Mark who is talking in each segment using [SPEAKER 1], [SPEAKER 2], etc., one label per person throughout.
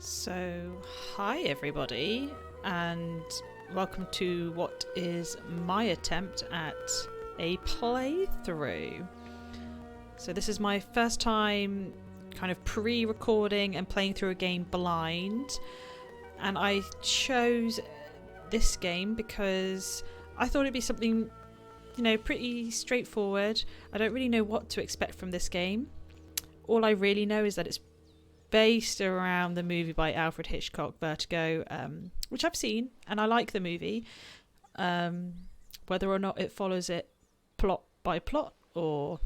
[SPEAKER 1] So, hi everybody, and welcome to what is my attempt at a playthrough. So this is my first time kind of pre-recording and playing through a game blind, and I chose this game because I thought it'd be something, you know, pretty straightforward. I don't really know what to expect from this game. All I really know is that it's based around the movie by Alfred Hitchcock, Vertigo, which I've seen, and I like the movie. Whether or not it follows it plot by plot, or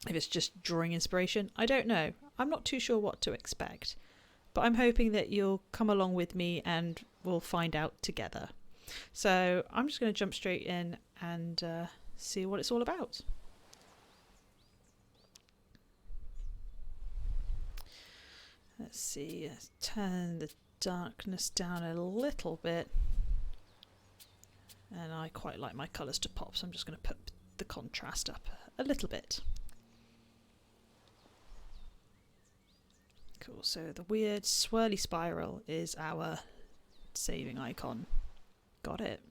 [SPEAKER 1] if it's just drawing inspiration, I don't know. I'm not too sure what to expect, but I'm hoping that you'll come along with me and we'll find out together. So I'm just going to jump straight in and see what it's all about. Let's see, let's turn the darkness down a little bit. And I quite like my colours to pop, so I'm just going to put the contrast up a little bit. Cool, so the weird swirly spiral is our saving icon. Got it.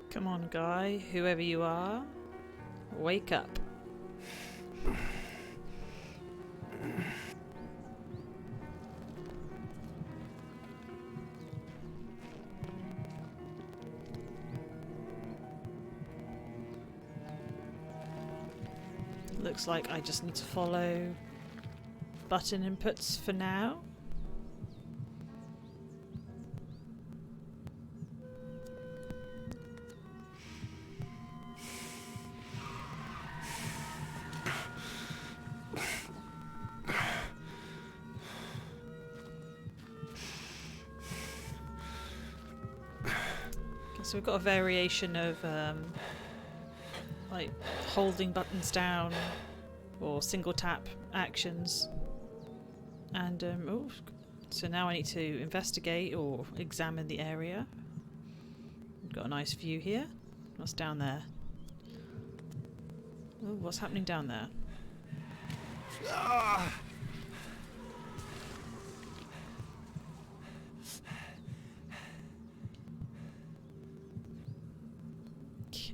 [SPEAKER 1] Come on, guy, whoever you are, wake up. Looks like I just need to follow button inputs for now. So we've got a variation of like holding buttons down or single tap actions, and oh, so now I need to investigate or examine the area. We've got a nice view here. What's down there? Oh, what's happening down there?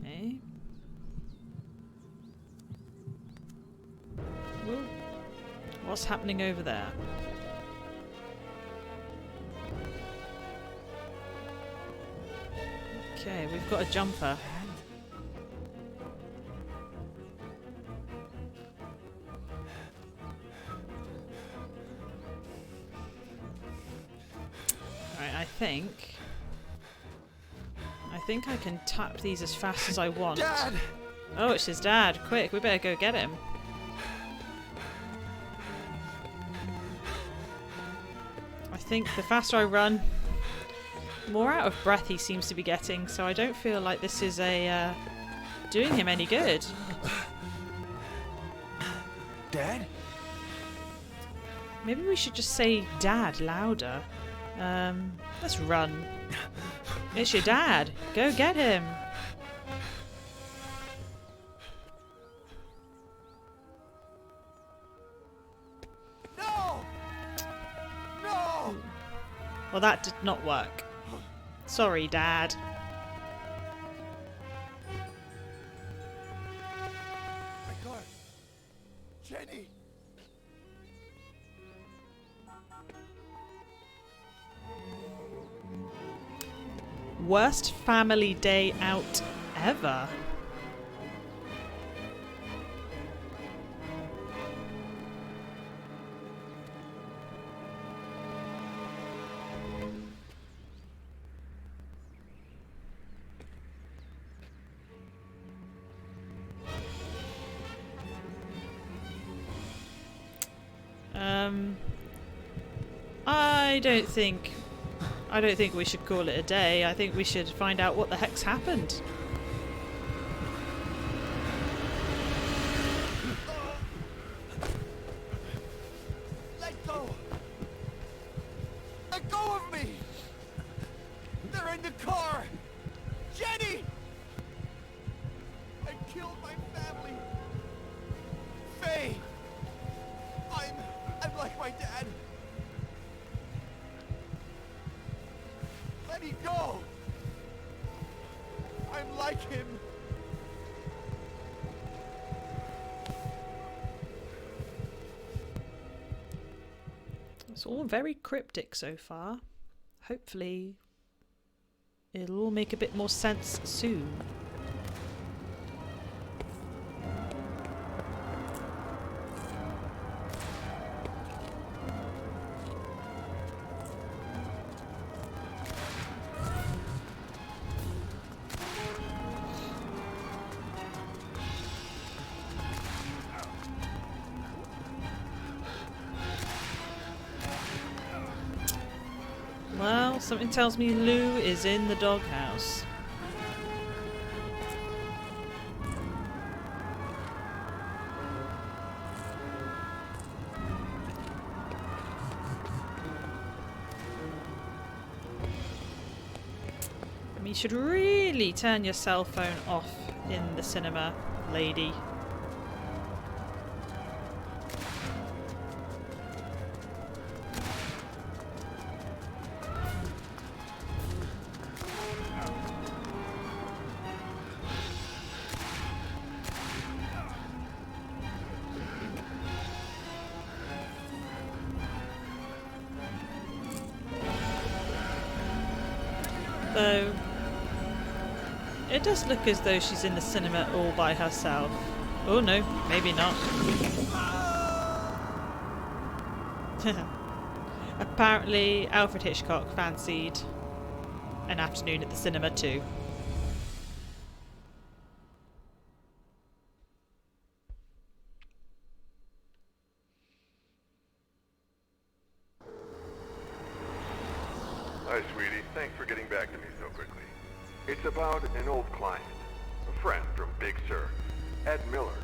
[SPEAKER 1] Okay. Ooh. What's happening over there? Okay, we've got a jumper. Alright, I think I can tap these as fast as I want.
[SPEAKER 2] Dad!
[SPEAKER 1] Oh, it's his dad. Quick, we better go get him. I think the faster I run, the more out of breath he seems to be getting, so I don't feel like this is doing him any good.
[SPEAKER 2] Dad?
[SPEAKER 1] Maybe we should just say Dad louder. Let's run. It's your dad. Go get him.
[SPEAKER 2] No! No!
[SPEAKER 1] Well, that did not work. Sorry, Dad.
[SPEAKER 2] My car. Jenny!
[SPEAKER 1] Worst family day out ever. I don't think I don't think we should call it a day. I think we should find out what the heck's happened.
[SPEAKER 2] Let go! Let go of me! They're in the car! Jenny! I killed my family! Faye! I'm like my dad! Let me go! I'm like him!
[SPEAKER 1] It's all very cryptic so far. Hopefully it'll all make a bit more sense soon. Well, something tells me Lou is in the doghouse. I mean, you should really turn your cell phone off in the cinema, lady. Though it does look as though she's in the cinema all by herself. Oh no, maybe not. Apparently Alfred Hitchcock fancied an afternoon at the cinema too.
[SPEAKER 3] Hi, sweetie. Thanks for getting back to me so quickly. It's about an old client, a friend from Big Sur, Ed Miller.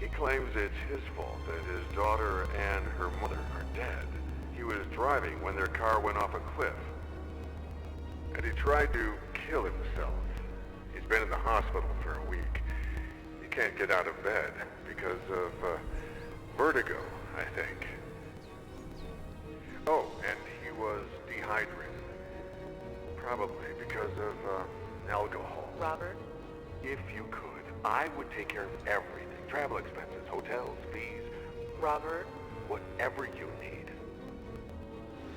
[SPEAKER 3] He claims it's his fault that his daughter and her mother are dead. He was driving when their car went off a cliff, and he tried to kill himself. He's been in the hospital for a week. He can't get out of bed because of vertigo, I think. Oh, and he was dehydrated. Probably because of alcohol.
[SPEAKER 4] Robert?
[SPEAKER 3] If you could, I would take care of everything. Travel expenses, hotels, fees,
[SPEAKER 4] Robert?
[SPEAKER 3] whatever you need.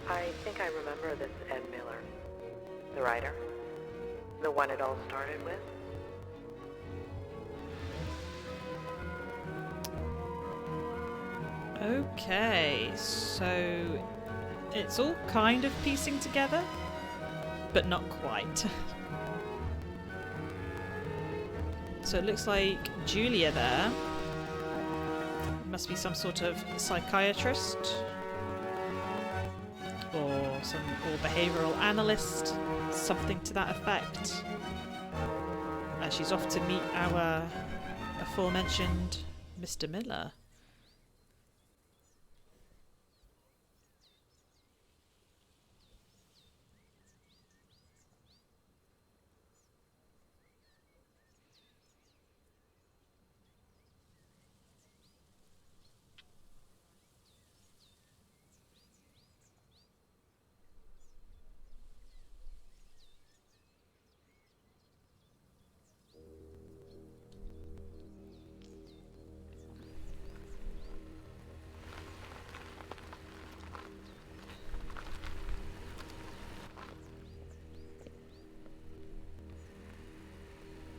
[SPEAKER 4] I think I remember this Ed Miller. The writer? The one it all started with?
[SPEAKER 1] Okay, so it's all kind of piecing together, but not quite. So it looks like Julia there must be some sort of psychiatrist or behavioural analyst, something to that effect. And she's off to meet our aforementioned Mr. Miller.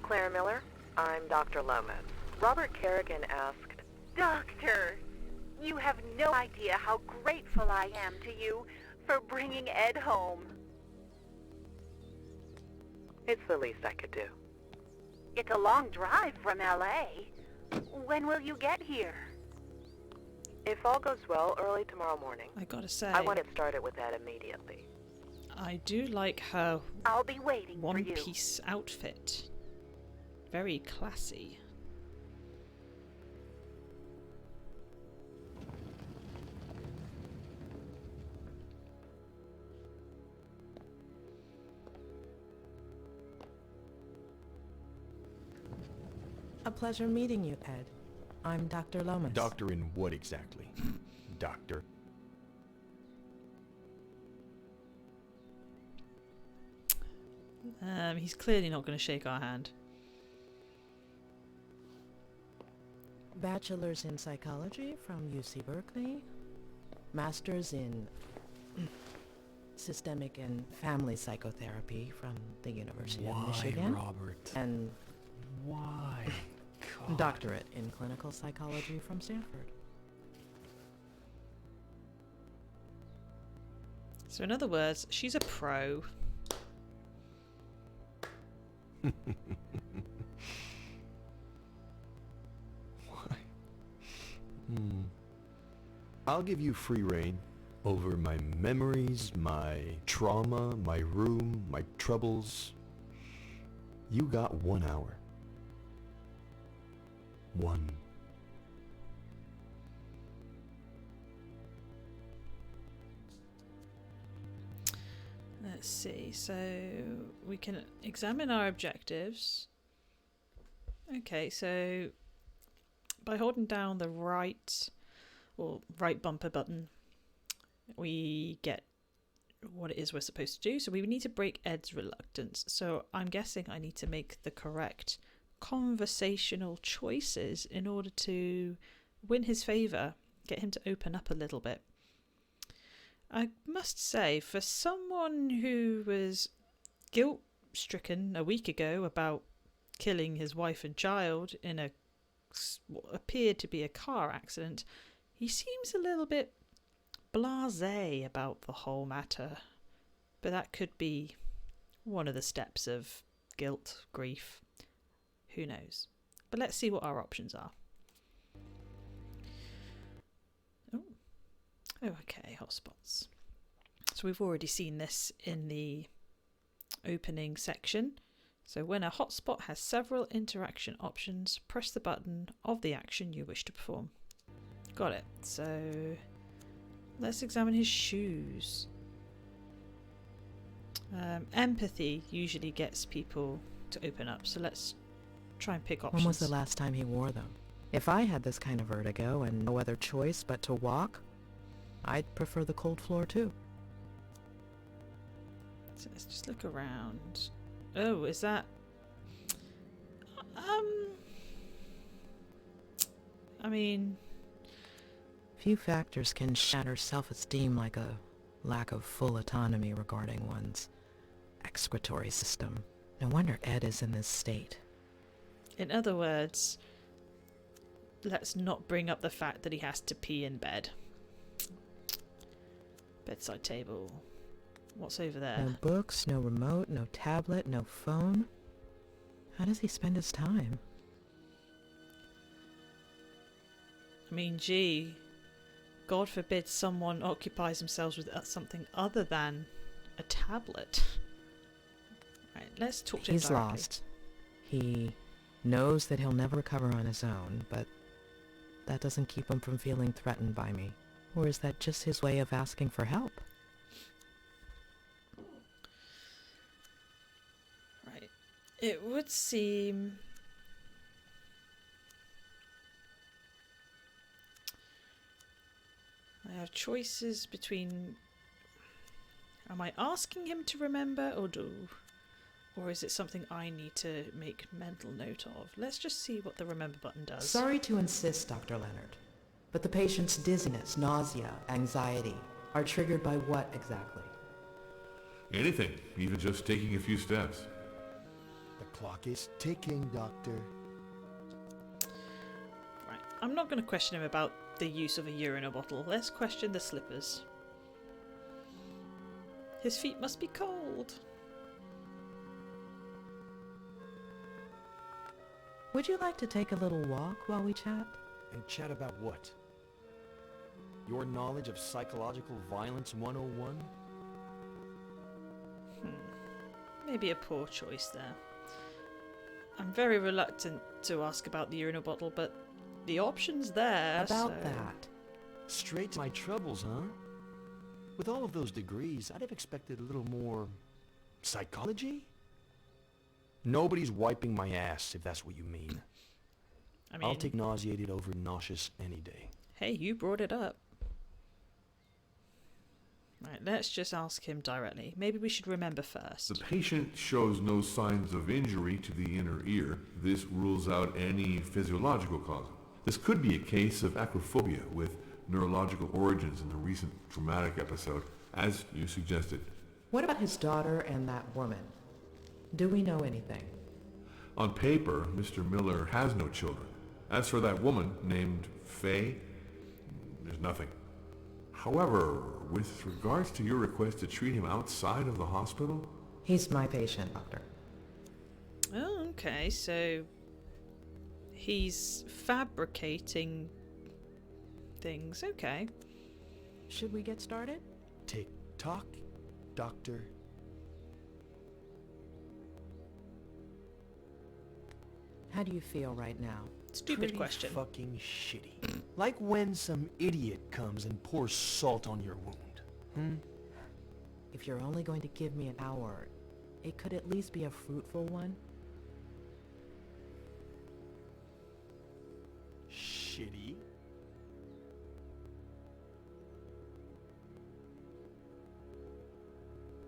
[SPEAKER 4] Claire Miller? I'm Dr. Lomas. Robert Kerrigan asked...
[SPEAKER 5] Doctor, you have no idea how grateful I am to you for bringing Ed home.
[SPEAKER 4] It's the least I could do.
[SPEAKER 5] It's a long drive from L.A. When will you get here?
[SPEAKER 4] If all goes well, early tomorrow morning.
[SPEAKER 1] I gotta say,
[SPEAKER 4] I want it started with Ed immediately.
[SPEAKER 1] I do like her
[SPEAKER 5] I'll be waiting for you.
[SPEAKER 1] one-piece outfit. Very classy.
[SPEAKER 4] A pleasure meeting you, Ed. I'm Dr. Lomas.
[SPEAKER 2] Doctor in what exactly? Doctor?
[SPEAKER 1] He's clearly not going to shake our hand.
[SPEAKER 4] Bachelor's in Psychology from UC Berkeley. Master's in Systemic and Family Psychotherapy from the University of Michigan.
[SPEAKER 2] Robert?
[SPEAKER 4] And
[SPEAKER 2] Why? God.
[SPEAKER 4] Doctorate in Clinical Psychology from Stanford.
[SPEAKER 1] So in other words, she's a pro.
[SPEAKER 2] Why? I'll give you free reign over my memories, my trauma, my room, my troubles. You got 1 hour. 1.
[SPEAKER 1] Let's see. So we can examine our objectives. Okay, so by holding down the right bumper button, we get what it is we're supposed to do. So we need to break Ed's reluctance. So I'm guessing I need to make the correct conversational choices in order to win his favour, get him to open up a little bit. I must say, for someone who was guilt-stricken a week ago about killing his wife and child in what appeared to be a car accident, he seems a little bit blasé about the whole matter. But that could be one of the steps of guilt, grief. Who knows? But let's see what our options are. Oh, okay, hotspots. So we've already seen this in the opening section. So when a hotspot has several interaction options, press the button of the action you wish to perform. Got it. So let's examine his shoes. Empathy usually gets people to open up, so let's try and pick options.
[SPEAKER 4] When was the last time he wore them? If I had this kind of vertigo and no other choice but to walk, I'd prefer the cold floor too.
[SPEAKER 1] So let's just look around. Oh, is that... I mean...
[SPEAKER 4] Few factors can shatter self-esteem like a lack of full autonomy regarding one's excretory system. No wonder Ed is in this state.
[SPEAKER 1] In other words, let's not bring up the fact that he has to pee in bed. Bedside table. What's over there?
[SPEAKER 4] No books, no remote, no tablet, no phone. How does he spend his time?
[SPEAKER 1] I mean, gee, God forbid someone occupies themselves with something other than a tablet. Right, let's talk to him
[SPEAKER 4] He's
[SPEAKER 1] directly.
[SPEAKER 4] lost. He knows that he'll never recover on his own, but that doesn't keep him from feeling threatened by me. Or is that just his way of asking for help?
[SPEAKER 1] Right. It would seem... I have choices between... Am I asking him to remember or is it something I need to make mental note of? Let's just see what the remember button does.
[SPEAKER 4] Sorry to insist, Dr. Leonard, but the patient's dizziness, nausea, anxiety are triggered by what exactly?
[SPEAKER 6] Anything, even just taking a few steps.
[SPEAKER 2] The clock is ticking, Doctor.
[SPEAKER 1] Right. I'm not going to question him about the use of a urinal bottle. Let's question the slippers. His feet must be cold.
[SPEAKER 4] Would you like to take a little walk while we chat?
[SPEAKER 2] And chat about what? Your knowledge of psychological violence 101?
[SPEAKER 1] Maybe a poor choice there. I'm very reluctant to ask about the urinal bottle, but the option's there.
[SPEAKER 4] About that.
[SPEAKER 2] Straight to my troubles, huh? With all of those degrees, I'd have expected a little more psychology? Nobody's wiping my ass, if that's what you mean.
[SPEAKER 1] I mean,
[SPEAKER 2] I'll take nauseated over nauseous any day.
[SPEAKER 1] hey, you brought it up. Right, let's just ask him directly. Maybe we should remember first.
[SPEAKER 6] The patient shows no signs of injury to the inner ear. This rules out any physiological cause. This could be a case of acrophobia with neurological origins in the recent traumatic episode, as you suggested.
[SPEAKER 4] What about his daughter and that woman? Do we know anything?
[SPEAKER 6] On paper, Mr. Miller has no children. As for that woman named Faye, there's nothing. However, with regards to your request to treat him outside of the hospital...
[SPEAKER 4] He's my patient, doctor.
[SPEAKER 1] Oh, okay, so he's fabricating things. Okay.
[SPEAKER 4] Should we get started?
[SPEAKER 2] Tick-tock, doctor.
[SPEAKER 4] How do you feel right now?
[SPEAKER 1] Stupid
[SPEAKER 2] Pretty
[SPEAKER 1] question.
[SPEAKER 2] fucking shitty. Like when some idiot comes and pours salt on your wound.
[SPEAKER 4] If you're only going to give me an hour, it could at least be a fruitful one.
[SPEAKER 2] Shitty?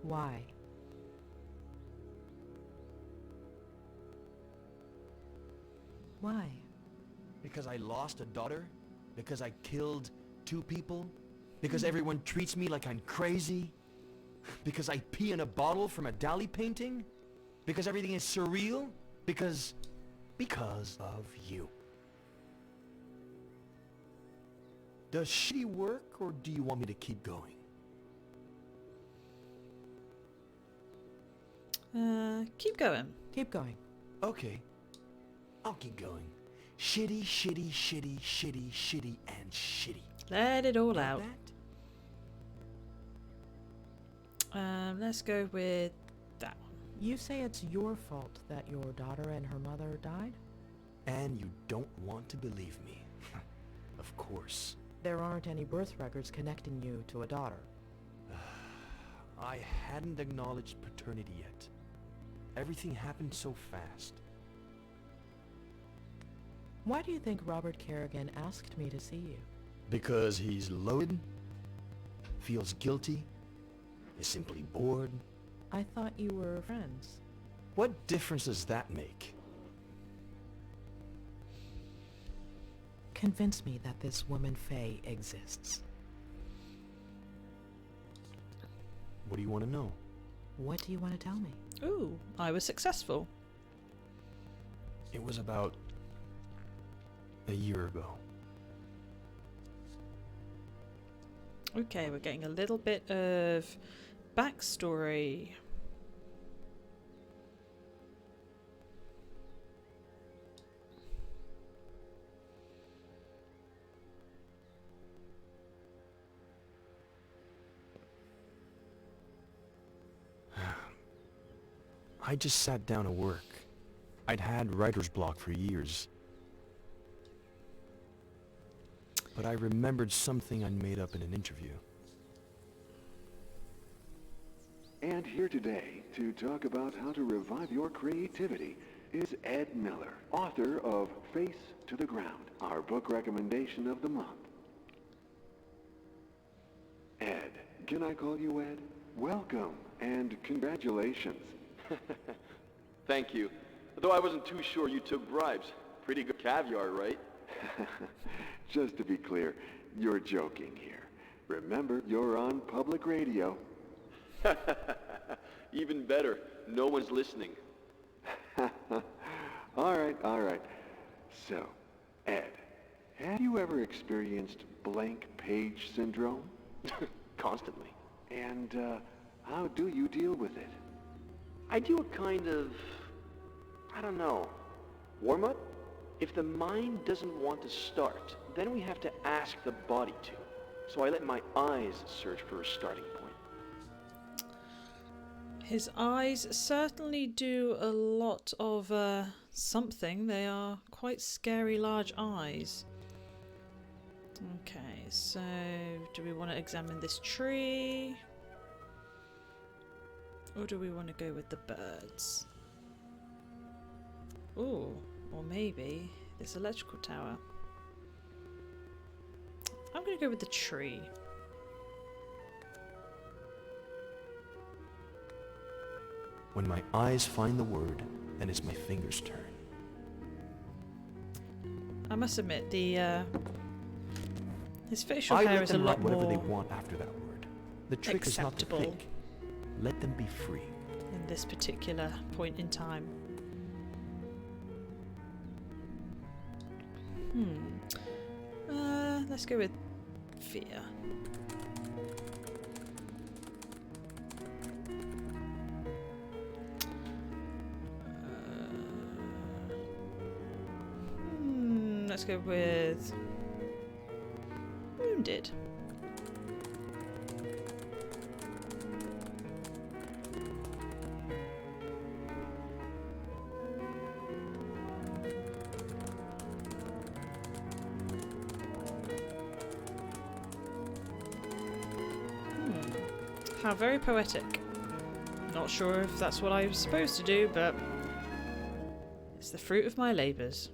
[SPEAKER 4] Why? Why?
[SPEAKER 2] Because I lost a daughter? Because I killed 2 people? Because everyone treats me like I'm crazy? Because I pee in a bottle from a Dali painting? Because everything is surreal? Because of you. Does shitty work, or do you want me to keep going?
[SPEAKER 1] Keep going.
[SPEAKER 4] Keep going.
[SPEAKER 2] Okay. I'll keep going. Shitty, shitty, shitty, shitty, shitty, and shitty.
[SPEAKER 1] Let it all
[SPEAKER 2] Got
[SPEAKER 1] out.
[SPEAKER 2] that?
[SPEAKER 1] Let's go with that one.
[SPEAKER 4] You say it's your fault that your daughter and her mother died?
[SPEAKER 2] And you don't want to believe me. Of course.
[SPEAKER 4] There aren't any birth records connecting you to a daughter.
[SPEAKER 2] I hadn't acknowledged paternity yet. Everything happened so fast.
[SPEAKER 4] Why do you think Robert Kerrigan asked me to see you?
[SPEAKER 2] Because he's loaded, feels guilty, is simply bored.
[SPEAKER 4] I thought you were friends.
[SPEAKER 2] What difference does that make?
[SPEAKER 4] Convince me that this woman Faye exists.
[SPEAKER 2] What do you want to know?
[SPEAKER 4] What do you want to tell me?
[SPEAKER 1] Ooh, I was successful.
[SPEAKER 2] It was about a year ago.
[SPEAKER 1] Okay, we're getting a little bit of backstory.
[SPEAKER 2] I just sat down to work. I'd had writer's block for years. But I remembered something I'd made up in an interview.
[SPEAKER 3] And here today to talk about how to revive your creativity is Ed Miller, author of Face to the Ground, our book recommendation of the month. Ed, can I call you Ed? Welcome and congratulations.
[SPEAKER 7] Thank you. Though I wasn't too sure you took bribes. Pretty good caviar, right?
[SPEAKER 3] Just to be clear, you're joking here. Remember, you're on public radio.
[SPEAKER 7] Even better, no one's listening.
[SPEAKER 3] All right. So, Ed, have you ever experienced blank page syndrome?
[SPEAKER 7] Constantly.
[SPEAKER 3] And how do you deal with it?
[SPEAKER 7] I do a kind of, I don't know, warm-up? If the mind doesn't want to start, then we have to ask the body to. So I let my eyes search for a starting point.
[SPEAKER 1] His eyes certainly do a lot of something. They are quite scary large eyes. Okay, so do we want to examine this tree? Or do we want to go with the birds? Ooh, or maybe this electrical tower. I'm going to go with the tree.
[SPEAKER 2] When my eyes find the word, then it's my fingers' turn.
[SPEAKER 1] I must admit, the his facial
[SPEAKER 2] I
[SPEAKER 1] hair
[SPEAKER 2] let
[SPEAKER 1] is a
[SPEAKER 2] them
[SPEAKER 1] lot
[SPEAKER 2] write whatever
[SPEAKER 1] more
[SPEAKER 2] they want after that word. The trick is not to
[SPEAKER 1] acceptable.
[SPEAKER 2] pick. Let them be free.
[SPEAKER 1] In this particular point in time. Let's go with fear. Let's go with wounded. How very poetic. Not sure if that's what I was supposed to do, but it's the fruit of my labours.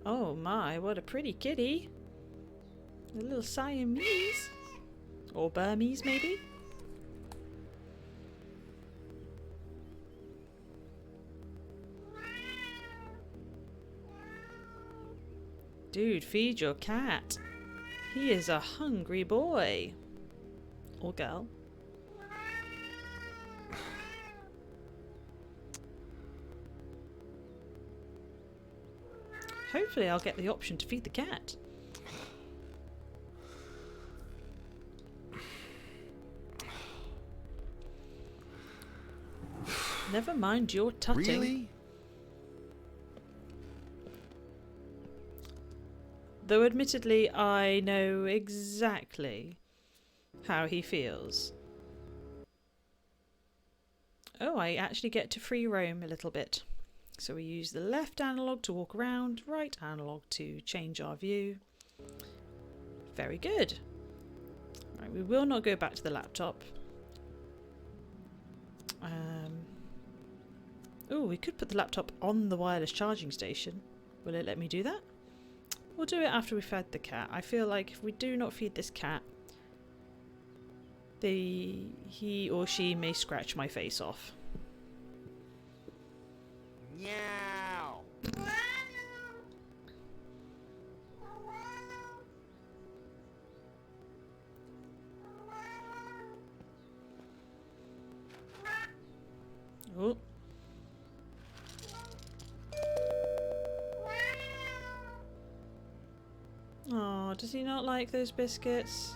[SPEAKER 1] Oh my, what a pretty kitty. A little Siamese. Or Burmese, maybe? Dude, feed your cat. He is a hungry boy. Or girl. Hopefully I'll get the option to feed the cat. Never mind your tutting.
[SPEAKER 2] Really?
[SPEAKER 1] Though admittedly I know exactly how he feels. Oh, I actually get to free roam a little bit. So we use the left analog to walk around, right analog to change our view. Very good. Right, we will not go back to the laptop. Oh, we could put the laptop on the wireless charging station. Will it let me do that? We'll do it after we fed the cat. I feel like if we do not feed this cat, he or she may scratch my face off.
[SPEAKER 2] Meow.
[SPEAKER 1] Oh. Oh, does he not like those biscuits?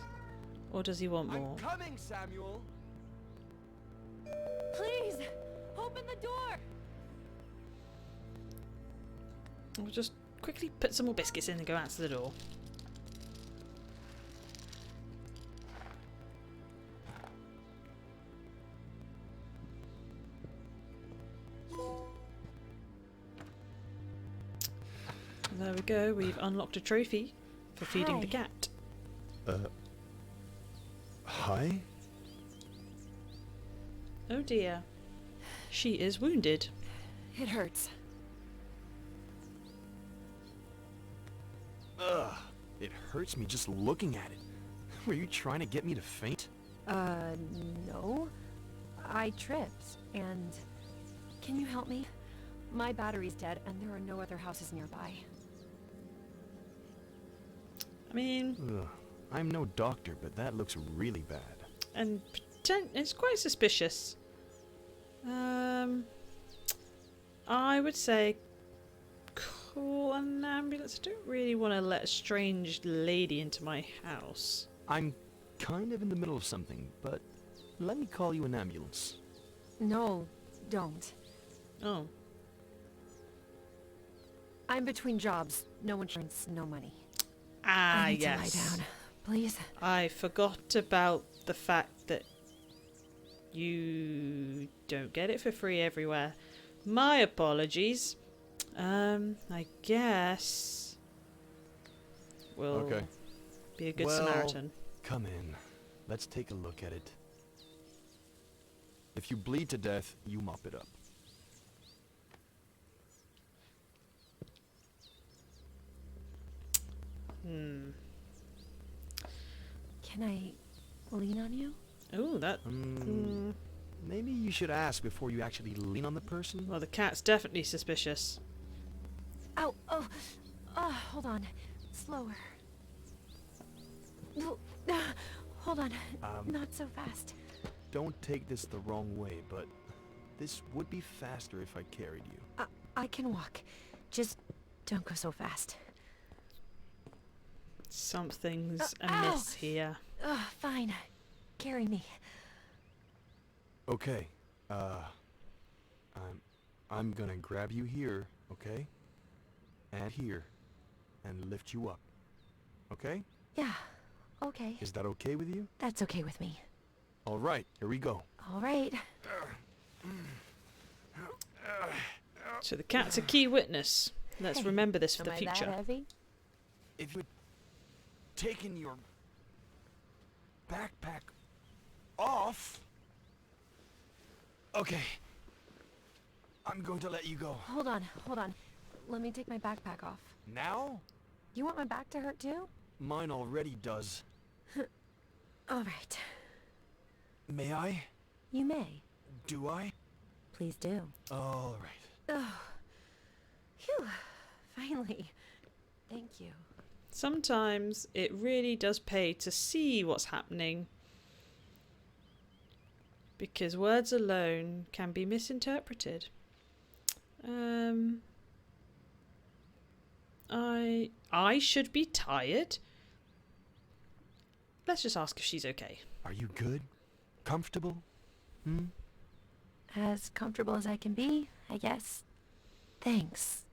[SPEAKER 1] Or does he want more?
[SPEAKER 2] I'm coming, Samuel.
[SPEAKER 8] Please, open the door.
[SPEAKER 1] We'll just quickly put some more biscuits in and go out to the door. There we go, we've unlocked a trophy for feeding the cat.
[SPEAKER 2] Hi?
[SPEAKER 1] Oh dear. She is wounded.
[SPEAKER 8] It hurts.
[SPEAKER 2] Ugh. It hurts me just looking at it. Were you trying to get me to faint?
[SPEAKER 8] No. I tripped, and... Can you help me? My battery's dead, and there are no other houses nearby.
[SPEAKER 1] I mean...
[SPEAKER 2] Ugh. I'm no doctor, but that looks really bad.
[SPEAKER 1] And it's quite suspicious. I would say call an ambulance. I don't really want to let a strange lady into my house.
[SPEAKER 2] I'm kind of in the middle of something, but let me call you an ambulance.
[SPEAKER 8] No, don't.
[SPEAKER 1] Oh.
[SPEAKER 8] I'm between jobs. No insurance, no money.
[SPEAKER 1] Ah,
[SPEAKER 8] I need
[SPEAKER 1] yes.
[SPEAKER 8] to lie down. please.
[SPEAKER 1] I forgot about the fact that you don't get it for free everywhere. My apologies. I guess we'll be a good Samaritan.
[SPEAKER 2] Come in. Let's take a look at it. If you bleed to death, you mop it up.
[SPEAKER 8] Can I lean on you?
[SPEAKER 1] Oh, that...
[SPEAKER 2] Maybe you should ask before you actually lean on the person.
[SPEAKER 1] Well, the cat's definitely suspicious.
[SPEAKER 8] Ow! Oh! Hold on. Slower. Hold on. Not so fast.
[SPEAKER 2] Don't take this the wrong way, but this would be faster if I carried you.
[SPEAKER 8] I can walk. Just don't go so fast.
[SPEAKER 1] Something's amiss here.
[SPEAKER 8] Fine. Carry me.
[SPEAKER 2] Okay. I'm gonna grab you here, okay? And here. And lift you up. Okay?
[SPEAKER 8] Yeah. Okay.
[SPEAKER 2] Is that okay with you?
[SPEAKER 8] That's okay with me.
[SPEAKER 2] All right, here we go.
[SPEAKER 8] All right.
[SPEAKER 1] So the cat's a key witness. Let's remember this for the future.
[SPEAKER 8] Am I that heavy?
[SPEAKER 2] If you'd taken your backpack off... Okay. I'm going to let you go.
[SPEAKER 8] Hold on. Let me take my backpack off.
[SPEAKER 2] Now?
[SPEAKER 8] You want my back to hurt too?
[SPEAKER 2] Mine already does.
[SPEAKER 8] All right.
[SPEAKER 2] May I?
[SPEAKER 8] You may.
[SPEAKER 2] Do I?
[SPEAKER 8] Please do.
[SPEAKER 2] All right.
[SPEAKER 8] Oh. Phew. Finally. Thank you.
[SPEAKER 1] Sometimes it really does pay to see what's happening, because words alone can be misinterpreted. I should be tired. Let's just ask if she's okay.
[SPEAKER 2] Are you good? Comfortable?
[SPEAKER 8] As comfortable as I can be, I guess. Thanks.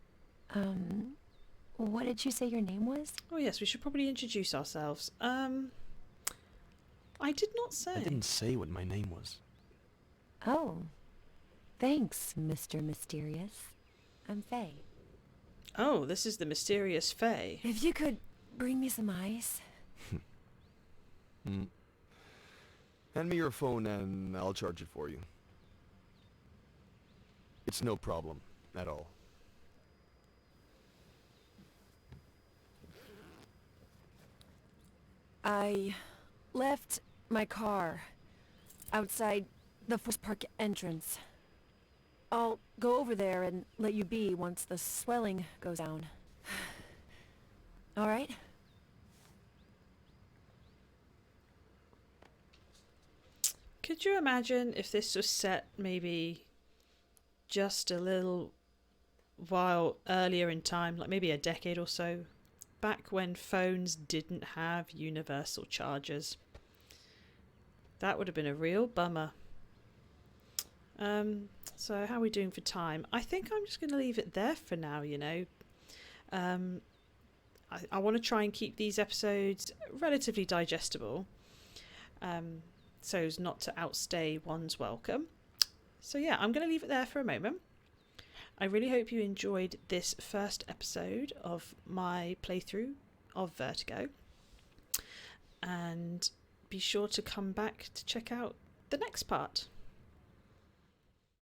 [SPEAKER 8] What did you say your name was?
[SPEAKER 1] Oh yes, we should probably introduce ourselves. I did not say.
[SPEAKER 2] I didn't say what my name was.
[SPEAKER 8] Oh. Thanks, Mr. Mysterious. I'm Faye.
[SPEAKER 1] Oh, this is the mysterious Faye.
[SPEAKER 8] If you could bring me some ice.
[SPEAKER 2] Hand me your phone and I'll charge it for you. It's no problem at all.
[SPEAKER 8] I left my car outside the Forest Park entrance. I'll go over there and let you be once the swelling goes down. All right?
[SPEAKER 1] Could you imagine if this was set maybe just a little while earlier in time, like maybe a decade or so, back when phones didn't have universal chargers? That would have been a real bummer. So how are we doing for time? I think I'm just going to leave it there for now, you know. I want to try and keep these episodes relatively digestible, so as not to outstay one's welcome. So yeah, I'm going to leave it there for a moment. I really hope you enjoyed this first episode of my playthrough of Vertigo, and be sure to come back to check out the next part.